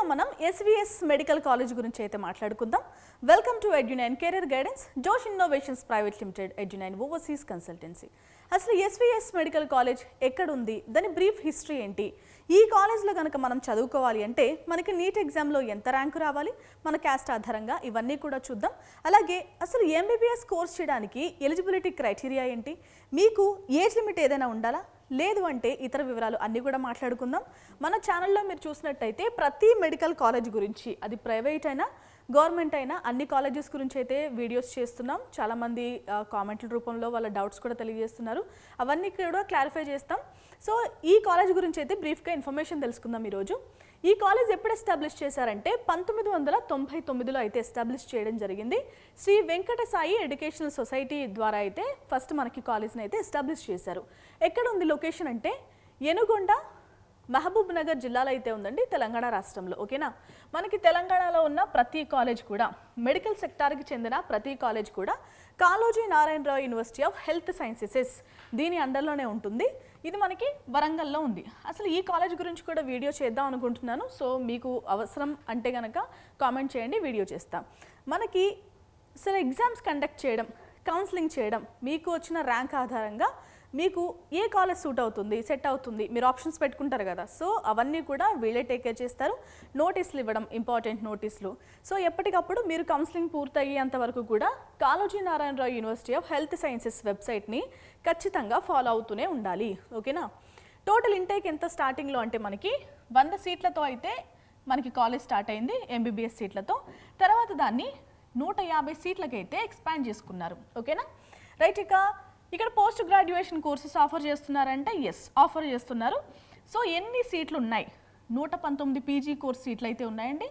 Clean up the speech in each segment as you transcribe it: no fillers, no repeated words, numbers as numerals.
వీడియోలో మనం SVS medical college గురించి అయితే మాట్లాడుకుందాం. Welcome to Edunine career guidance, Josh innovations private limited, Edunine overseas consultancy. అసలు ఎస్విఎస్ మెడికల్ కాలేజ్ ఎక్కడుంది, దాని బ్రీఫ్ హిస్టరీ ఏంటి, ఈ కాలేజ్లో కనుక మనం చదువుకోవాలి అంటే మనకి నీట్ ఎగ్జామ్లో ఎంత ర్యాంకు రావాలి, మన క్యాస్ట్ ఆధారంగా ఇవన్నీ కూడా చూద్దాం. అలాగే అసలు ఎంబీబీఎస్ కోర్స్ చేయడానికి ఎలిజిబిలిటీ క్రైటీరియా ఏంటి, మీకు ఏజ్ లిమిట్ ఏదైనా ఉండాలా, లేదు అంటే ఇతర వివరాలు అన్నీ కూడా మాట్లాడుకుందాం. మన ఛానల్లో మీరు చూసినట్టయితే ప్రతి మెడికల్ కాలేజ్ గురించి, అది ప్రైవేట్ అయినా గవర్నమెంట్ అయినా, అన్ని కాలేజెస్ గురించి అయితే వీడియోస్ చేస్తున్నాం. చాలామంది కామెంట్ల రూపంలో వాళ్ళ డౌట్స్ కూడా తెలియజేస్తున్నారు, అవన్నీ కూడా క్లారిఫై చేస్తాం. సో ఈ కాలేజ్ గురించి అయితే బ్రీఫ్గా ఇన్ఫర్మేషన్ తెలుసుకుందాం ఈరోజు. ఈ కాలేజ్ ఎప్పుడు ఎస్టాబ్లిష్ చేశారంటే 1999లో అయితే ఎస్టాబ్లిష్ చేయడం జరిగింది. శ్రీ వెంకట సాయి ఎడ్యుకేషనల్ సొసైటీ ద్వారా అయితే ఫస్ట్ మనకి కాలేజ్ని అయితే ఎస్టాబ్లిష్ చేశారు. ఎక్కడ ఉంది లొకేషన్ అంటే ఎనుగొండ, మహబూబ్ నగర్ జిల్లాలో అయితే ఉందండి, తెలంగాణ రాష్ట్రంలో. ఓకేనా, మనకి తెలంగాణలో ఉన్న ప్రతి కాలేజ్ కూడా, మెడికల్ సెక్టార్కి చెందిన ప్రతి కాలేజ్ కూడా Kaloji Narayanarao university of health sciences దీని అండర్లోనే ఉంటుంది. ఇది మనకి వరంగల్లో ఉంది. అసలు ఈ కాలేజ్ గురించి కూడా వీడియో చేద్దాం అనుకుంటున్నాను. సో మీకు అవసరం అంటే కనుక కామెంట్ చేయండి, వీడియో చేస్తాం. మనకి అసలు ఎగ్జామ్స్ కండక్ట్ చేయడం, కౌన్సిలింగ్ చేయడం, మీకు వచ్చిన ర్యాంక్ ఆధారంగా మీకు ఏ కాలేజ్ సూట్ అవుతుంది, సెట్ అవుతుంది, మీరు ఆప్షన్స్ పెట్టుకుంటారు కదా. సో అవన్నీ కూడా వీళ్ళే టేక్ కేర్ చేస్తారు. నోటీసులు ఇవ్వడం, ఇంపార్టెంట్ నోటీసులు. సో ఎప్పటికప్పుడు మీరు కౌన్సిలింగ్ పూర్తయ్యేంత వరకు కూడా Kaloji Narayanarao university of health sciences వెబ్సైట్ని ఖచ్చితంగా ఫాలో అవుతూనే ఉండాలి. ఓకేనా. టోటల్ ఇంటేక్ ఎంత స్టార్టింగ్లో అంటే మనకి 100 సీట్లతో అయితే మనకి కాలేజ్ స్టార్ట్ అయింది, ఎంబీబీఎస్ సీట్లతో. తర్వాత దాన్ని 150 సీట్లకైతే ఎక్స్పాండ్ చేసుకున్నారు. ఓకేనా, రైట్. ఇక్కడ పోస్ట్ గ్రాడ్యుయేషన్ కోర్సెస్ ఆఫర్ చేస్తున్నారంటే ఎస్, ఆఫర్ చేస్తున్నారు. సో ఎన్ని సీట్లు ఉన్నాయి, 119 పీజీ కోర్స్ సీట్లు అయితే ఉన్నాయండి.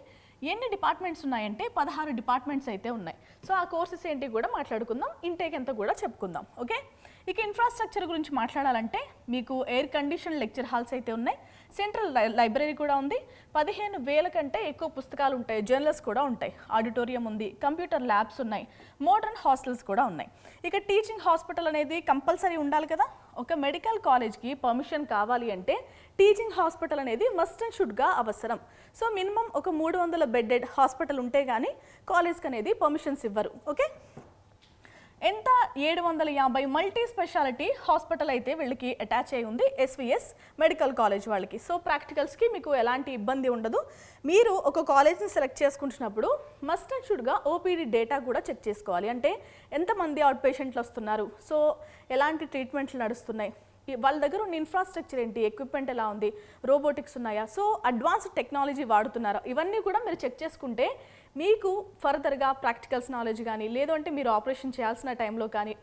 ఎన్ని డిపార్ట్మెంట్స్ ఉన్నాయంటే 16 డిపార్ట్మెంట్స్ అయితే ఉన్నాయి. సో ఆ కోర్సెస్ ఏంటి కూడా మాట్లాడుకుందాం, ఇంటేక్ ఎంత కూడా చెప్పుకుందాం. ఓకే, ఇక ఇన్ఫ్రాస్ట్రక్చర్ గురించి మాట్లాడాలంటే మీకు ఎయిర్ కండిషన్ లెక్చర్ హాల్స్ అయితే ఉన్నాయి, సెంట్రల్ లైబ్రరీ కూడా ఉంది, 15,000 కంటే ఎక్కువ పుస్తకాలు ఉంటాయి, జర్నల్స్ కూడా ఉంటాయి, ఆడిటోరియం ఉంది, కంప్యూటర్ ల్యాబ్స్ ఉన్నాయి, మోడర్న్ హాస్టల్స్ కూడా ఉన్నాయి. ఇక టీచింగ్ హాస్పిటల్ అనేది కంపల్సరీ ఉండాలి కదా. ఒక మెడికల్ కాలేజ్కి పర్మిషన్ కావాలి అంటే టీచింగ్ హాస్పిటల్ అనేది మస్ట్ అండ్ షుడ్గా అవసరం. సో మినిమం ఒక 300 బెడ్డెడ్ హాస్పిటల్ ఉంటే కానీ కాలేజ్కి అనేది పర్మిషన్స్ ఇవ్వరు. ఓకే, ఎంత 750 మల్టీ స్పెషాలిటీ హాస్పిటల్ అయితే వీళ్ళకి అటాచ్ అయి ఉంది ఎస్విఎస్ మెడికల్ కాలేజ్ వాళ్ళకి. సో ప్రాక్టికల్స్కి మీకు ఎలాంటి ఇబ్బంది ఉండదు. మీరు ఒక కాలేజ్ని సెలెక్ట్ చేసుకుంటున్నప్పుడు మస్ట్ అండ్ షుడ్గా ఓపీడీ డేటా కూడా చెక్ చేసుకోవాలి. అంటే ఎంతమంది అవుట్ పేషెంట్లు వస్తున్నారు, సో ఎలాంటి ట్రీట్మెంట్లు నడుస్తున్నాయి, వాళ్ళ దగ్గర ఉన్న ఇన్ఫ్రాస్ట్రక్చర్ ఏంటి, ఎక్విప్మెంట్ ఎలా ఉంది, రోబోటిక్స్ ఉన్నాయా, సో అడ్వాన్స్డ్ టెక్నాలజీ వాడుతున్నారా, ఇవన్నీ కూడా మీరు చెక్ చేసుకుంటే మీకు ఫర్దర్గా ప్రాక్టికల్స్ నాలెడ్జ్ కానీ, లేదు అంటే మీరు ఆపరేషన్ చేయాల్సిన టైంలో కానీ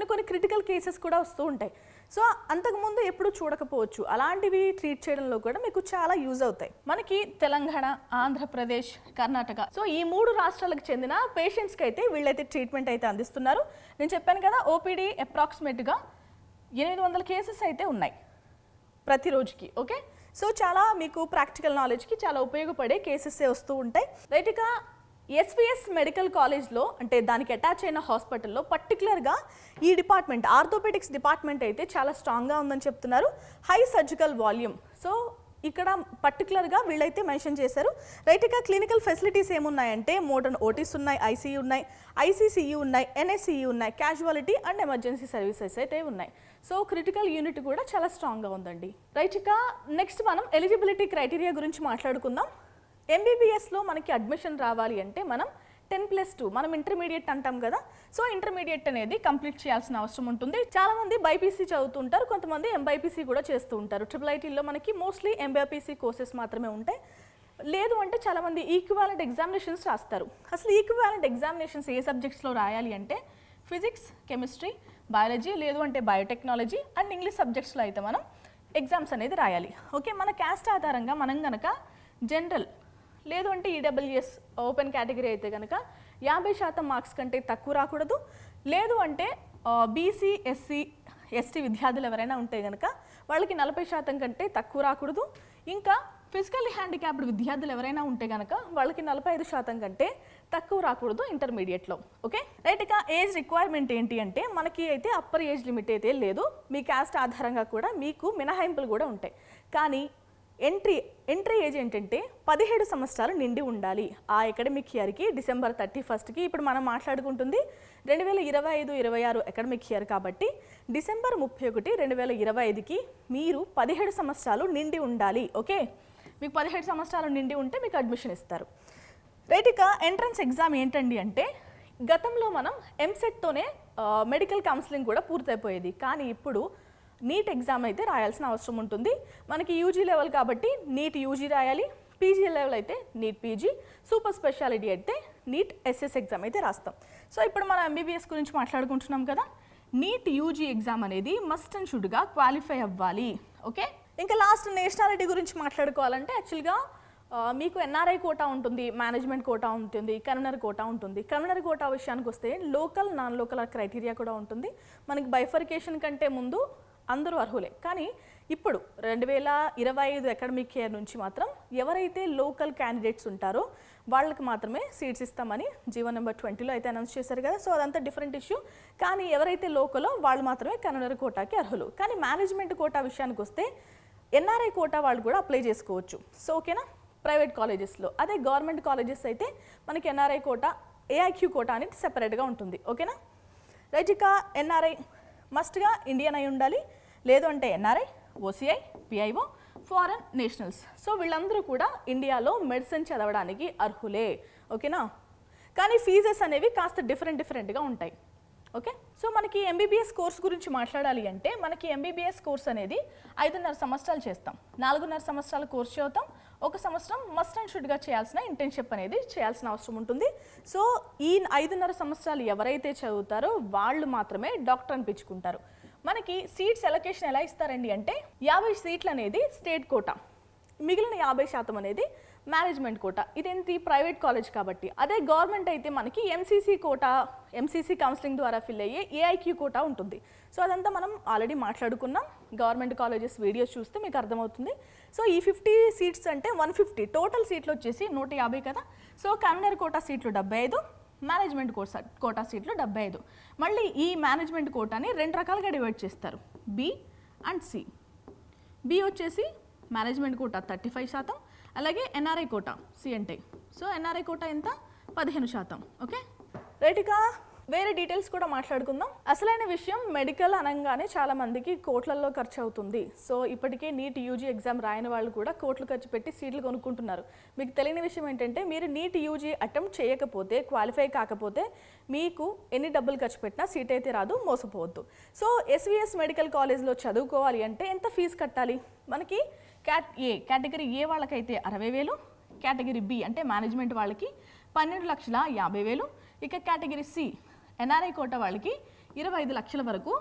కొన్ని క్రిటికల్ కేసెస్ కూడా వస్తూ ఉంటాయి. సో అంతకుముందు ఎప్పుడు చూడకపోవచ్చు, అలాంటివి ట్రీట్ చేయడంలో కూడా మీకు చాలా యూజ్ అవుతాయి. మనకి తెలంగాణ, ఆంధ్రప్రదేశ్, కర్ణాటక, సో ఈ 3 రాష్ట్రాలకు చెందిన పేషెంట్స్కి అయితే వీళ్ళైతే ట్రీట్మెంట్ అయితే అందిస్తున్నారు. నేను చెప్పాను కదా, ఓపీడీ అప్రాక్సిమేట్గా 800 కేసెస్ అయితే ఉన్నాయి ప్రతిరోజుకి. ఓకే, సో చాలా మీకు ప్రాక్టికల్ నాలెడ్జ్కి చాలా ఉపయోగపడే కేసెస్ వస్తూ ఉంటాయి. రైట్, ఇక ఎస్విఎస్ మెడికల్ కాలేజ్లో అంటే దానికి అటాచ్ అయిన హాస్పిటల్లో పర్టికులర్గా ఈ డిపార్ట్మెంట్, ఆర్థోపెడిక్స్ డిపార్ట్మెంట్ అయితే చాలా స్ట్రాంగ్గా ఉందని చెప్తున్నారు. హై సర్జికల్ వాల్యూమ్, సో ఇక్కడ పర్టికులర్గా వీళ్ళైతే మెన్షన్ చేశారు. రైట్, ఇక క్లినికల్ ఫెసిలిటీస్ ఏమున్నాయంటే మోడర్న్ ఓటీస్ ఉన్నాయి, ఐసీయూ ఉన్నాయి, ఐసీసీయూ ఉన్నాయి, ఎన్ఎస్సీయూ ఉన్నాయి, క్యాజువాలిటీ అండ్ ఎమర్జెన్సీ సర్వీసెస్ అయితే ఉన్నాయి. సో క్రిటికల్ యూనిట్ కూడా చాలా స్ట్రాంగ్గా ఉందండి. రైట్, ఇక నెక్స్ట్ మనం ఎలిజిబిలిటీ క్రైటీరియా గురించి మాట్లాడుకుందాం. ఎంబీబీఎస్లో మనకి అడ్మిషన్ రావాలి అంటే మనం 10+2, మనం ఇంటర్మీడియట్ అంటాం కదా. సో ఇంటర్మీడియట్ అనేది కంప్లీట్ చేయాల్సిన అవసరం ఉంటుంది. చాలామంది బైపీసీ చదువుతుంటారు, కొంతమంది ఎంబైపీసీ కూడా చేస్తూ ఉంటారు. IIITలో మనకి మోస్ట్లీ ఎంబైపీసీ కోర్సెస్ మాత్రమే ఉంటాయి. లేదు అంటే చాలామంది ఈక్వివాలెంట్ ఎగ్జామినేషన్స్ రాస్తారు. అసలు ఈక్వివాలెంట్ ఎగ్జామినేషన్స్ ఏ సబ్జెక్ట్స్లో రాయాలి అంటే ఫిజిక్స్, కెమిస్ట్రీ, బయాలజీ, లేదు అంటే బయోటెక్నాలజీ అండ్ ఇంగ్లీష్ సబ్జెక్ట్స్లో అయితే మనం ఎగ్జామ్స్ అనేది రాయాలి. ఓకే, మన క్యాస్ట్ ఆధారంగా మనం కనుక జనరల్, లేదు అంటే ఈడబ్ల్యూఎస్ ఓపెన్ కేటగిరీ అయితే కనుక 50% మార్క్స్ కంటే తక్కువ రాకూడదు. లేదు అంటే బీసీ, ఎస్సీ, ఎస్టీ విద్యార్థులు ఎవరైనా ఉంటే కనుక వాళ్ళకి 40% కంటే తక్కువ రాకూడదు. ఇంకా ఫిజికల్లీ హ్యాండిక్యాప్డ్ విద్యార్థులు ఎవరైనా ఉంటే కనుక వాళ్ళకి 45% కంటే తక్కువ రాకూడదు ఇంటర్మీడియట్లో. ఓకే, రైట్, ఇక ఏజ్ రిక్వైర్మెంట్ ఏంటి అంటే మనకి అయితే అప్పర్ ఏజ్ లిమిట్ అయితే లేదు. మీ క్యాస్ట్ ఆధారంగా కూడా మీకు మినహాయింపులు కూడా ఉంటాయి. కానీ ఎంట్రీ ఏజ్ ఏంటంటే 17 సంవత్సరాలు నిండి ఉండాలి ఆ అకాడమిక్ ఇయర్కి. డిసెంబర్ 31కి ఇప్పుడు మనం మాట్లాడుకుంటుంది 2025-26 అకాడమిక్ ఇయర్ కాబట్టి డిసెంబర్ 31, 2025కి మీరు 17 సంవత్సరాలు నిండి ఉండాలి. ఓకే, మీకు 17 సంవత్సరాలు నిండి ఉంటే మీకు అడ్మిషన్ ఇస్తారు. రైట్, ఇక ఎంట్రన్స్ ఎగ్జామ్ ఏంటండి అంటే గతంలో మనం ఎంసెట్తోనే మెడికల్ కౌన్సిలింగ్ కూడా పూర్తయిపోయేది. కానీ ఇప్పుడు నీట్ ఎగ్జామ్ అయితే రాయాల్సిన అవసరం ఉంటుంది. మనకి యూజీ లెవెల్ కాబట్టి నీట్ యూజీ రాయాలి, పీజీ లెవెల్ అయితే నీట్ పీజీ, సూపర్ స్పెషాలిటీ అయితే నీట్ ఎస్ఎస్ ఎగ్జామ్ అయితే రాస్తాం. సో ఇప్పుడు మనం ఎంబీబీఎస్ గురించి మాట్లాడుకుంటున్నాం కదా. నీట్ యూజీ ఎగ్జామ్ అనేది మస్ట్ అండ్ షుడ్గా క్వాలిఫై అవ్వాలి. ఓకే, ఇంకా లాస్ట్ నేషనాలిటీ గురించి మాట్లాడుకోవాలంటే యాక్చువల్గా మీకు ఎన్ఆర్ఐ కోటా ఉంటుంది, మేనేజ్మెంట్ కోటా ఉంటుంది, కన్వీనర్ కోటా ఉంటుంది. కన్వీనర్ కోటా విషయానికి వస్తే లోకల్ నాన్ లోకల్ క్రైటీరియా కూడా ఉంటుంది. మనకి బైఫర్కేషన్ కంటే ముందు అందరూ అర్హులే, కానీ ఇప్పుడు 2025 అకాడమిక్ ఇయర్ నుంచి మాత్రం ఎవరైతే లోకల్ క్యాండిడేట్స్ ఉంటారో వాళ్ళకి మాత్రమే సీట్స్ ఇస్తామని జీవో నెంబర్ 20లో అయితే అనౌన్స్ చేశారు కదా. సో అదంతా డిఫరెంట్ ఇష్యూ. కానీ ఎవరైతే లోకలో వాళ్ళు మాత్రమే కన్వీనర్ కోటాకి అర్హులు. కానీ మేనేజ్మెంట్ కోటా విషయానికి వస్తే ఎన్ఆర్ఐ కోటా వాళ్ళు కూడా అప్లై చేసుకోవచ్చు. సో ఓకేనా, ప్రైవేట్ కాలేజెస్లో. అదే గవర్నమెంట్ కాలేజెస్ అయితే మనకి ఎన్ఆర్ఐ కోటా, ఏఐక్యూ కోటా అనేది సెపరేట్గా ఉంటుంది. ఓకేనా రైట్, ఇక ఎన్ఆర్ఐ మస్ట్గా ఇండియన్ అయి ఉండాలి, లేదు అంటే NRI, OCI, PIO, foreign nationals. So వీళ్ళందరూ కూడా ఇండియాలో మెడిసిన్ చదవడానికి అర్హులే. ఓకేనా, కానీ ఫీజెస్ అనేవి కాస్త డిఫరెంట్గా ఉంటాయి. ఓకే, సో మనకి ఎంబీబీఎస్ కోర్స్ గురించి మాట్లాడాలి అంటే మనకి ఎంబీబీఎస్ కోర్స్ అనేది 5.5 సంవత్సరాలు చేస్తాం. 4.5 సంవత్సరాల కోర్స్ చదువుతాం. 1 సంవత్సరం మస్ట్ అండ్ షుడ్గా చేయాల్సిన ఇంటర్న్షిప్ అనేది చేయాల్సిన అవసరం ఉంటుంది. సో ఈ 5.5 సంవత్సరాలు ఎవరైతే చదువుతారో వాళ్ళు మాత్రమే డాక్టర్ అనిపించుకుంటారు. మనకి సీట్స్ ఎలొకేషన్ ఎలా ఇస్తారండి అంటే 50 సీట్లు అనేది స్టేట్ కోటా, మిగిలిన 50% అనేది మేనేజ్మెంట్ కోటా. ఇదేంటి ప్రైవేట్ కాలేజ్ కాబట్టి. అదే గవర్నమెంట్ అయితే మనకి ఎంసీసీ కోటా, ఎంసీసీ కౌన్సిలింగ్ ద్వారా ఫిల్ అయ్యే ఏఐక్యూ కోటా ఉంటుంది. సో అదంతా మనం ఆల్రెడీ మాట్లాడుకున్నాం. గవర్నమెంట్ కాలేజెస్ వీడియోస్ చూస్తే మీకు అర్థమవుతుంది. సో ఈ 50 సీట్స్ అంటే 150 టోటల్ సీట్లు వచ్చేసి 150 కదా. సో కన్వీనర్ కోటా సీట్లు 75, మేనేజ్మెంట్ కోటా సీట్లు 75. మళ్ళీ ఈ మేనేజ్మెంట్ కోటాని 2 రకాలుగా డివైడ్ చేస్తారు, బి అండ్ సి. బి వచ్చేసి మేనేజ్మెంట్ కోటా 35%, అలాగే ఎన్ఆర్ఐ కోటా సి అంటే. సో ఎన్ఆర్ఐ కోటా ఎంత? 15%. ఓకే రైట్, ఇక వేరే డీటెయిల్స్ కూడా మాట్లాడుకుందాం. అసలైన విషయం మెడికల్ అనగానే చాలా మందికి కోట్లల్లో ఖర్చు అవుతుంది. సో ఇప్పటికే నీట్ యూజీ ఎగ్జామ్ రాయని వాళ్ళు కూడా కోట్లు ఖర్చు పెట్టి సీట్లు కొనుక్కుంటున్నారు. మీకు తెలియని విషయం ఏంటంటే మీరు నీట్ యూజీ అటెంప్ట్ చేయకపోతే, క్వాలిఫై కాకపోతే మీకు ఎన్ని డబ్బులు ఖర్చు పెట్టినా సీట్ అయితే రాదు, మోసపోవద్దు. సో ఎస్విఎస్ మెడికల్ కాలేజ్లో చదువుకోవాలి అంటే ఎంత ఫీజు కట్టాలి? మనకి కేటగిరీ ఏ వాళ్ళకైతే 60,000, కేటగిరీ బి అంటే మేనేజ్మెంట్ వాళ్ళకి 12,50,000, ఇక కేటగిరీ సి ఎన్ఆర్ఐ కోటా వాళ్ళకి 25 లక్షల వరకు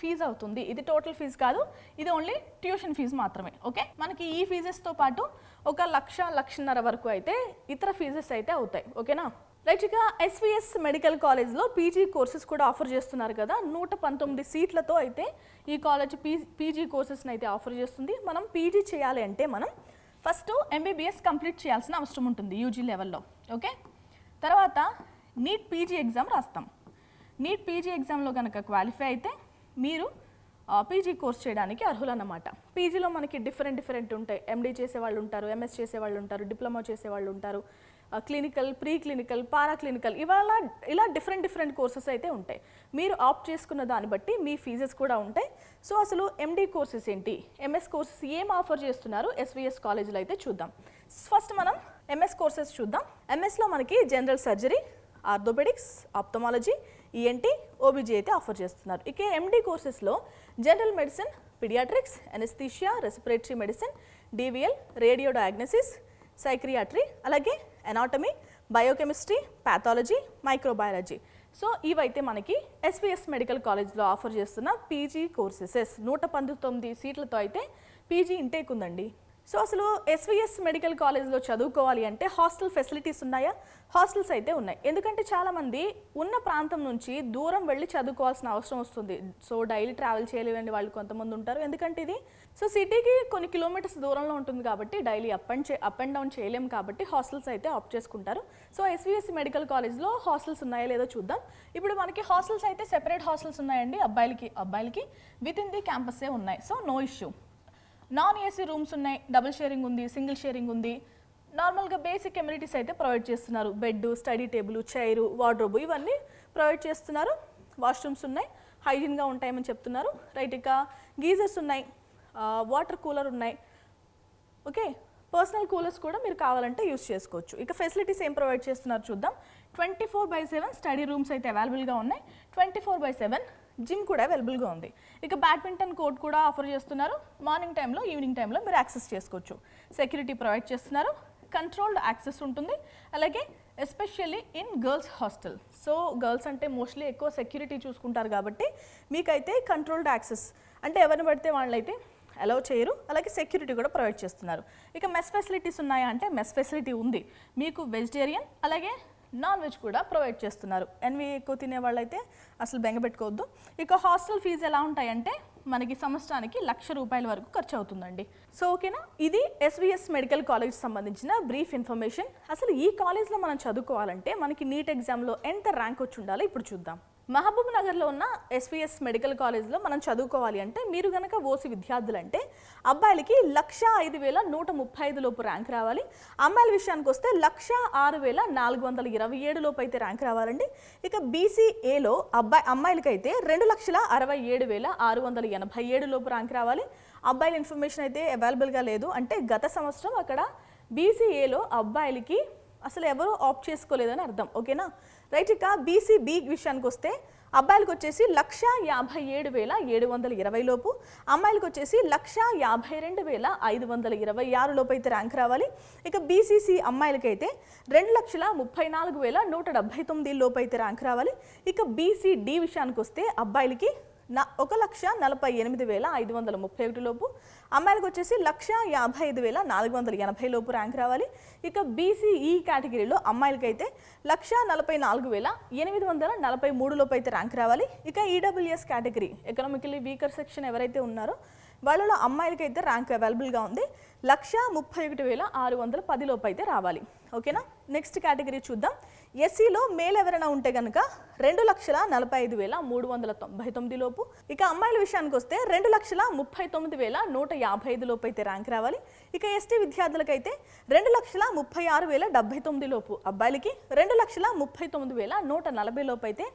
ఫీజు అవుతుంది. ఇది టోటల్ ఫీజు కాదు, ఇది ఓన్లీ ట్యూషన్ ఫీజు మాత్రమే. ఓకే, మనకి ఈ ఫీజెస్తో పాటు 1,00,00,000 వరకు అయితే ఇతర ఫీజెస్ అయితే అవుతాయి. ఓకేనా రైట్, ఇక ఎస్విఎస్ మెడికల్ కాలేజ్లో పీజీ కోర్సెస్ కూడా ఆఫర్ చేస్తున్నారు కదా. 119 సీట్లతో అయితే ఈ కాలేజ్ పీజీ కోర్సెస్ని అయితే ఆఫర్ చేస్తుంది. మనం పీజీ చేయాలి అంటే మనం ఫస్ట్ ఎంబీబీఎస్ కంప్లీట్ చేయాల్సిన అవసరం ఉంటుంది యూజీ లెవెల్లో. ఓకే, తర్వాత నీట్ పీజీ ఎగ్జామ్ రాస్తాం. నీట్ పీజీ ఎగ్జామ్లో కనుక క్వాలిఫై అయితే మీరు పీజీ కోర్స్ చేయడానికి అర్హులన్నమాట. పీజీలో మనకి డిఫరెంట్ ఉంటాయి. ఎండీ చేసేవాళ్ళు ఉంటారు, ఎంఎస్ చేసేవాళ్ళు ఉంటారు, డిప్లొమా చేసేవాళ్ళు ఉంటారు, క్లినికల్, ప్రీ క్లినికల్, పారా క్లినికల్, ఇలా డిఫరెంట్ కోర్సెస్ అయితే ఉంటాయి. మీరు ఆప్ట్ చేసుకున్న దాన్ని బట్టి మీ ఫీజెస్ కూడా ఉంటాయి. సో అసలు ఎండీ కోర్సెస్ ఏంటి, ఎంఎస్ కోర్సెస్ ఏం ఆఫర్ చేస్తున్నారు ఎస్విఎస్ కాలేజీలో అయితే చూద్దాం. ఫస్ట్ మనం ఎంఎస్ కోర్సెస్ చూద్దాం. ఎంఎస్లో మనకి general surgery, orthopaedics, ophthalmology, ENT, OBG అయితే ఆఫర్ చేస్తున్నారు. ఇక ఎండీ కోర్సెస్లో general medicine, paediatrics, anaesthesia, respiratory medicine, DVL, radio diagnosis, psychiatry, అలాగే anatomy, biochemistry, pathology, microbiology. So ఇవైతే మనకి ఎస్విఎస్ మెడికల్ కాలేజ్లో ఆఫర్ చేస్తున్న పీజీ కోర్సెస్. 119 సీట్లతో అయితే పీజీ ఇంటేక్ ఉందండి. సో అసలు ఎస్విఎస్ మెడికల్ కాలేజ్లో చదువుకోవాలి అంటే హాస్టల్ ఫెసిలిటీస్ ఉన్నాయా? హాస్టల్స్ అయితే ఉన్నాయి. ఎందుకంటే చాలామంది ఉన్న ప్రాంతం నుంచి దూరం వెళ్ళి చదువుకోవాల్సిన అవసరం వస్తుంది. సో డైలీ ట్రావెల్ చేయలేని వాళ్ళు కొంతమంది ఉంటారు. ఎందుకంటే ఇది సో సిటీకి కొన్ని కిలోమీటర్స్ దూరంలో ఉంటుంది కాబట్టి డైలీ అప్ అండ్ డౌన్ చేయలేము కాబట్టి హాస్టల్స్ అయితే ఆప్ట్ చేసుకుంటారు. సో ఎస్విఎస్ మెడికల్ కాలేజ్లో హాస్టల్స్ ఉన్నాయో లేదో చూద్దాం. ఇప్పుడు మనకి హాస్టల్స్ అయితే సెపరేట్ హాస్టల్స్ ఉన్నాయండి. అబ్బాయిలకి విత్ ఇన్ ది క్యాంపస్సే ఉన్నాయి. So no issue. Non AC rooms ఉన్నాయి, డబుల్ షేరింగ్ ఉంది, సింగిల్ షేరింగ్ ఉంది. నార్మల్గా బేసిక్ ఎమ్యూనిటీస్ అయితే ప్రొవైడ్ చేస్తున్నారు. Bed, study table, chair, wardrobe ఇవన్నీ ప్రొవైడ్ చేస్తున్నారు. వాష్రూమ్స్ ఉన్నాయి, హైజీన్గా ఉంటాయని చెప్తున్నారు. రైట్, ఇక గీజర్స్ ఉన్నాయి, వాటర్ కూలర్ ఉన్నాయి. ఓకే, పర్సనల్ కూలర్స్ కూడా మీరు కావాలంటే యూస్ చేసుకోవచ్చు. ఇక ఫెసిలిటీస్ ఏం ప్రొవైడ్ చేస్తున్నారు చూద్దాం. 24/7 స్టడీ రూమ్స్ అయితే అవైలబుల్గా ఉన్నాయి. 24/7 జిమ్ కూడా అవైలబుల్గా ఉంది. ఇక బ్యాడ్మింటన్ కోర్ట్ కూడా ఆఫర్ చేస్తున్నారు. మార్నింగ్ టైంలో, ఈవినింగ్ టైంలో మీరు యాక్సెస్ చేసుకోవచ్చు. సెక్యూరిటీ ప్రొవైడ్ చేస్తున్నారు. కంట్రోల్డ్ యాక్సెస్ ఉంటుంది. అలాగే especially in girls hostel. So girls అంటే మోస్ట్లీ ఎక్కువ సెక్యూరిటీ చూసుకుంటారు కాబట్టి మీకైతే కంట్రోల్డ్ యాక్సెస్ అంటే ఎవరిని పడితే వాళ్ళైతే అలౌ చేయరు. అలాగే సెక్యూరిటీ కూడా ప్రొవైడ్ చేస్తున్నారు. ఇక మెస్ ఫెసిలిటీస్ ఉన్నాయా అంటే మెస్ ఫెసిలిటీ ఉంది. మీకు వెజిటేరియన్ అలాగే నాన్ వెజ్ కూడా ప్రొవైడ్ చేస్తున్నారు. ఎన్వి ఎక్కువ తినే వాళ్ళైతే అసలు బెంగపెట్టుకోవద్దు. ఇక హాస్టల్ ఫీజు ఎలా ఉంటాయంటే మనకి సంవత్సరానికి ₹1,00,000 వరకు ఖర్చు అవుతుందండి. సో ఓకేనా, ఇది ఎస్విఎస్ మెడికల్ కాలేజ్ సంబంధించిన బ్రీఫ్ ఇన్ఫర్మేషన్. అసలు ఈ కాలేజ్లో మనం చదువుకోవాలంటే మనకి నీట్ ఎగ్జామ్లో ఎంత ర్యాంక్ వచ్చి ఉండాలో ఇప్పుడు చూద్దాం. మహబూబ్ నగర్లో ఉన్న ఎస్విఎస్ మెడికల్ కాలేజ్లో మనం చదువుకోవాలి అంటే మీరు కనుక ఓసీ విద్యార్థులంటే అబ్బాయిలకి 105,135 లోపు ర్యాంక్ రావాలి. అమ్మాయిల విషయానికి వస్తే 106,427 లోపు అయితే ర్యాంక్ రావాలండి. ఇక బీసీఏలో అమ్మాయిలకైతే 2,67,687 లోపు ర్యాంక్ రావాలి. అబ్బాయిల ఇన్ఫర్మేషన్ అయితే అవైలబుల్గా లేదు. అంటే గత సంవత్సరం అక్కడ బీసీఏలో అబ్బాయిలకి అసలు ఎవరు ఆప్ట్ చేసుకోలేదని అర్థం. ఓకేనా, రైట్. ఇక బీసీబీ విషయానికి వస్తే అబ్బాయిలకు వచ్చేసి 157,720 లోపు, అమ్మాయిలకు వచ్చేసి 152,526 లోపు అయితే ర్యాంక్ రావాలి. ఇక బీసీసీ అమ్మాయిలకైతే 2,34,179 లోపు అయితే ర్యాంక్ రావాలి. ఇక బీసీడీ విషయానికి వస్తే అబ్బాయిలకి 1,48,531 లోపు, అమ్మాయిలకు వచ్చేసి 1,55,480 లోపు ర్యాంక్ రావాలి. ఇక బీసీఈ కేటగిరీలో అమ్మాయిలకైతే 1,44,843 లోపు అయితే ర్యాంక్ రావాలి. ఇక EWS category economically weaker section ఎవరైతే ఉన్నారో వాళ్ళలో అమ్మాయిలకైతే ర్యాంక్ అవైలబుల్గా ఉంది. 131,610 లోపు అయితే రావాలి. ఓకేనా, నెక్స్ట్ కేటగిరీ చూద్దాం. ఎస్సీలో మేల్ ఎవరైనా ఉంటే కనుక 2,45,399 లోపు. ఇక అమ్మాయిల విషయానికి వస్తే 2,39,155 లోపు అయితే ర్యాంక్ రావాలి. ఇక ఎస్టీ విద్యార్థులకైతే 2,36,079 లోపు, అబ్బాయిలకి 2,39,140 లోపు అయితే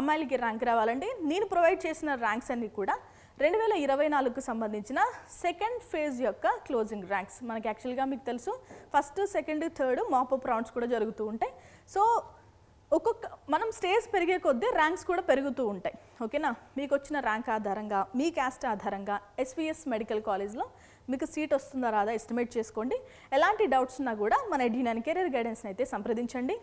అమ్మాయిలకి ర్యాంక్ రావాలండి. నేను ప్రొవైడ్ చేసిన ర్యాంక్స్ అన్ని కూడా 2024కు సంబంధించిన సెకండ్ ఫేజ్ యొక్క క్లోజింగ్ ర్యాంక్స్. మనకి యాక్చువల్గా మీకు తెలుసు first, second, third mop up rounds కూడా జరుగుతూ ఉంటాయి. సో మనం స్టేజ్ పెరిగే కొద్దీ ర్యాంక్స్ కూడా పెరుగుతూ ఉంటాయి. ఓకేనా, మీకు వచ్చిన ర్యాంక్ ఆధారంగా, మీ క్యాస్ట్ ఆధారంగా ఎస్విఎస్ మెడికల్ కాలేజ్లో మీకు సీట్ వస్తుందా రాదా ఎస్టిమేట్ చేసుకోండి. ఎలాంటి డౌట్స్ ఉన్నా కూడా మన ఎడ్యునైన్ కెరీర్ గైడెన్స్ని అయితే సంప్రదించండి.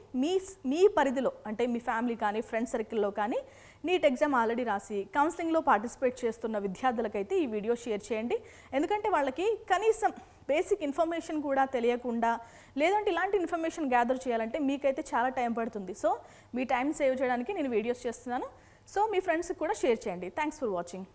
మీ పరిధిలో అంటే మీ ఫ్యామిలీ కానీ ఫ్రెండ్ సర్కిల్లో కానీ నీట్ ఎగ్జామ్ ఆల్రెడీ రాసి కౌన్సిలింగ్లో పార్టిసిపేట్ చేస్తున్న విద్యార్థులకైతే ఈ వీడియో షేర్ చేయండి. ఎందుకంటే వాళ్ళకి కనీసం బేసిక్ ఇన్ఫర్మేషన్ కూడా తెలియకుండా, లేదంటే ఇలాంటి ఇన్ఫర్మేషన్ గ్యాదర్ చేయాలంటే మీకైతే చాలా టైం పడుతుంది. సో మీ టైం సేవ్ చేయడానికి నేను వీడియోస్ చేస్తున్నాను. సో మీ ఫ్రెండ్స్కి కూడా షేర్ చేయండి. Thanks for watching.